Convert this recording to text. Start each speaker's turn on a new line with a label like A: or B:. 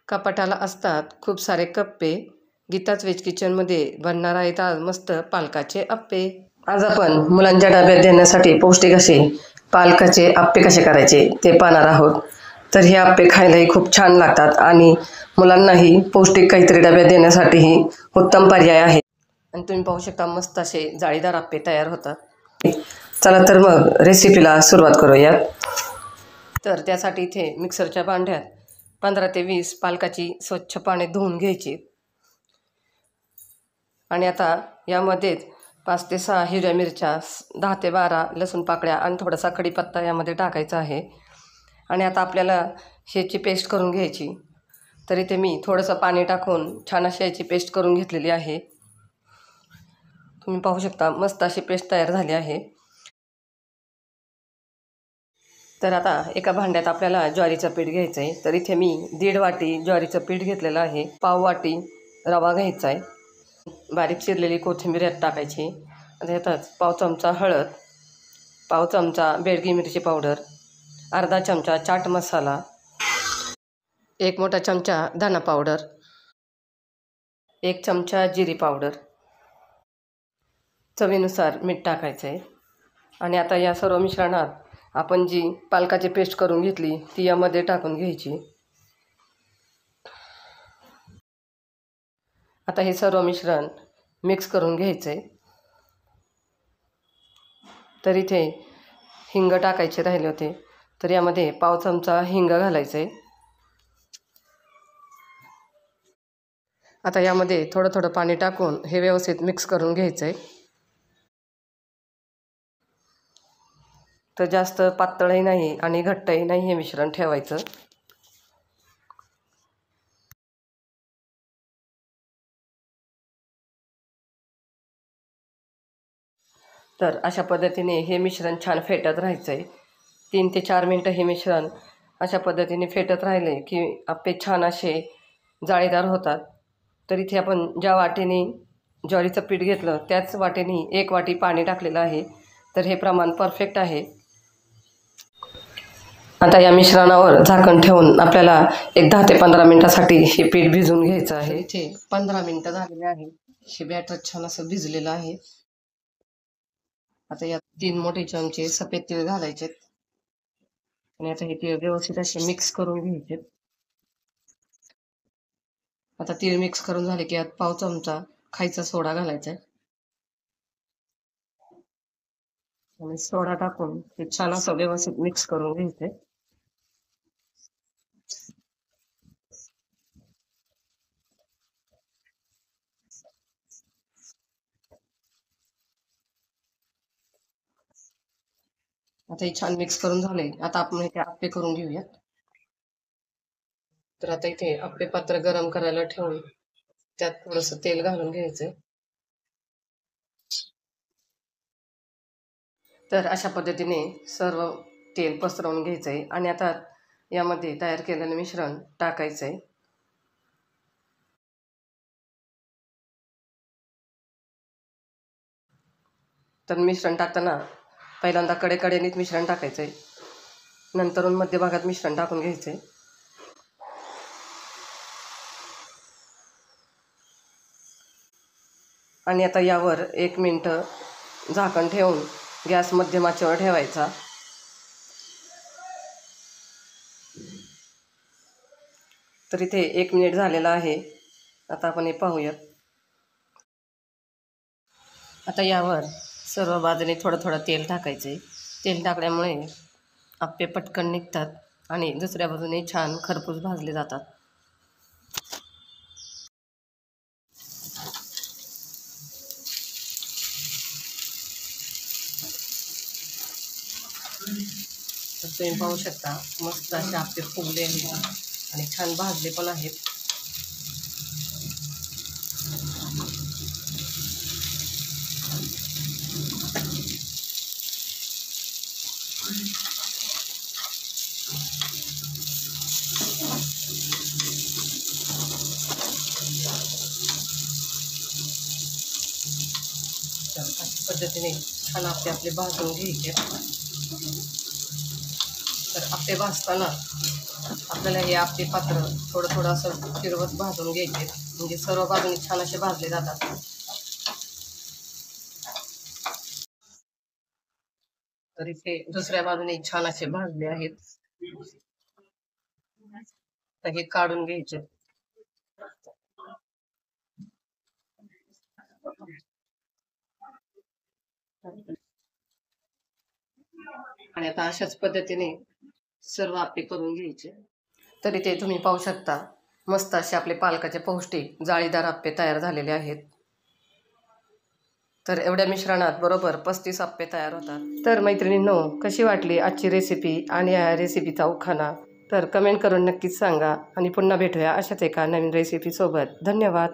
A: कपाटाला असतात खूप सारे कप्पे. गीताच व्हेज किचनमध्ये बनणार आहेत आज मस्त पालकाचे अप्पे. आज आपण मुलांच्या डब्यात देण्यासाठी पौष्टिक असे पालकाचे अप्पे कसे करायचे ते पाहणार आहोत. तर हे अप्पे खायलाही खूप छान लागतात आणि मुलांनाही पौष्टिक काहीतरी डब्यात देण्यासाठीही उत्तम पर्याय आहे. आणि तुम्ही पाहू शकता मस्त असे जाळीदार अप्पे तयार होतात. चला तर मग रेसिपीला सुरुवात करूयात. तर त्यासाठी इथे मिक्सरच्या भांड्यात 15 ते 20 पालकाची स्वच्छ पाण्यात धुवून घ्यायची. आणि आता यामध्येच 5 ते 6 हिरव्या मिरच्या, 10 ते 12 लसूण पाकळ्या आणि थोडासा कढीपत्ता यामध्ये टाकायचा आहे. आणि आता आपल्याला ह्याची पेस्ट करून घ्यायची. तर इथे मी थोडंसं पाणी टाकून छान अशी याची पेस्ट करून घेतलेली आहे. तुम्ही पाहू शकता मस्त अशी पेस्ट तयार झाली आहे. तर आता एका भांड्यात आपल्याला ज्वारीचं पीठ घ्यायचं आहे. तर इथे मी 1.5 वाटी ज्वारीचं पीठ घेतलेलं आहे. पाव वाटी रवा घ्यायचा आहे. बारीक चिरलेली कोथिंबीर यात टाकायची. यातच पाव चमचा हळद, पाव चमचा बेडगी मिरची पावडर, अर्धा चमचा चाट मसाला, 1 मोठा चमचा धना पावडर, 1 चमचा जिरी पावडर, चवीनुसार मीठ टाकायचं आहे. आणि आता या सर्व मिश्रणात आपण जी पालकाची पेस्ट करून घेतली ती यामध्ये टाकून घ्यायची. आता हे सर्व मिश्रण मिक्स करून घ्यायचं आहे. तर इथे हिंग टाकायचे राहिले होते, तर यामध्ये पाव चमचा हिंग घालायचं आहे. आता यामध्ये थोडं थोडं पाणी टाकून हे व्यवस्थित मिक्स करून घ्यायचं आहे. तर जास्त पातळही नाही आणि घट्टही नाही हे मिश्रण ठेवायचं. तर अशा पद्धतीने हे मिश्रण छान फेटत राहायचं आहे. 3 ते 4 मिनटं हे मिश्रण अशा पद्धतीने फेटत राहिले की अप्पे छान असे जाळीदार होतात. तर इथे आपण ज्या वाटीने ज्वारीचं पीठ घेतलं त्याच वाटीने 1 वाटी पाणी टाकलेलं आहे. तर हे प्रमाण परफेक्ट आहे. आता या मिश्रणावर झाकण ठेवून आपल्याला एक 10 ते 15 मिनिटासाठी हे पीठ भिजवून घ्यायचं आहे. इथे 15 मिनिटं झालेले आहे. हे बॅटर छान असं भिजलेलं आहे. आता यात 3 मोठे चमचे सफेद तीळ घालायचे आणि आता हे तीळ व्यवस्थित असे मिक्स करून घ्यायचे. आता तीळ मिक्स करून झाले की यात पाव चमचा खायचा सोडा घालायचा आणि सोडा टाकून ते छान असं व्यवस्थित मिक्स करून घ्यायचे. आता हे छान मिक्स करून झाले. आता आपण इथे अप्पे करून घेऊयात. तर आता इथे अप्पे पात्र गरम करायला ठेवून त्यात थोडंसं तेल घालून घ्यायचंय. तर अशा पद्धतीने सर्व तेल पसरवून घ्यायचंय आणि आता यामध्ये तयार केलेलं मिश्रण टाकायचंय. तर मिश्रण टाकताना पहिल्यांदा कडेकडेनीच मिश्रण टाकायचंय, नंतरून मध्यभागात मिश्रण टाकून घ्यायचंय. आणि आता यावर 1 मिनिट झाकण ठेवून गॅस मध्यम आचेवर ठेवायचा. तर इथे 1 मिनिट झालेला आहे. आता आपण हे पाहूयात. आता यावर सर्व बाजूने थोडं थोडं तेल टाकायचे. तेल टाकल्यामुळे अप्पे पटकन निघतात आणि दुसऱ्या बाजूने छान खरपूस भाजले जातात. तर तुम्ही पाहू शकता मस्त असे अप्पे फुगले आहेत आणि छान भाजले पण आहेत. तर अशा पद्धतीने छान अप्पे आपले भाजून घ्यायचे. तर अप्पे भाजताना आपल्याला हे आपले पात्र थोडं थोडं असं फिरवत भाजून घ्यायचे, म्हणजे सर्व बाजूने छान असे भाजले जातात. तर इथे दुसऱ्या बाजूने छान असे भाजले आहेत. तर हे काढून घ्यायचे. आणि आता अशाच पद्धतीने सर्व आपले करून घ्यायचे. तरी ते तुम्ही पाहू शकता, मस्त असे आपले पालकाचे पौष्टिक जाळीदार आप्पे तयार झालेले आहेत. तर एवढ्या मिश्रणात बरोबर 35 आप्पे तयार होतात. तर मैत्रिणींनो, कशी वाटली आजची रेसिपी आणि या रेसिपीचा उखाणा? तर कमेंट करून नक्कीच सांगा आणि पुन्हा भेटूया अशाच एका नवीन रेसिपीसोबत. धन्यवाद.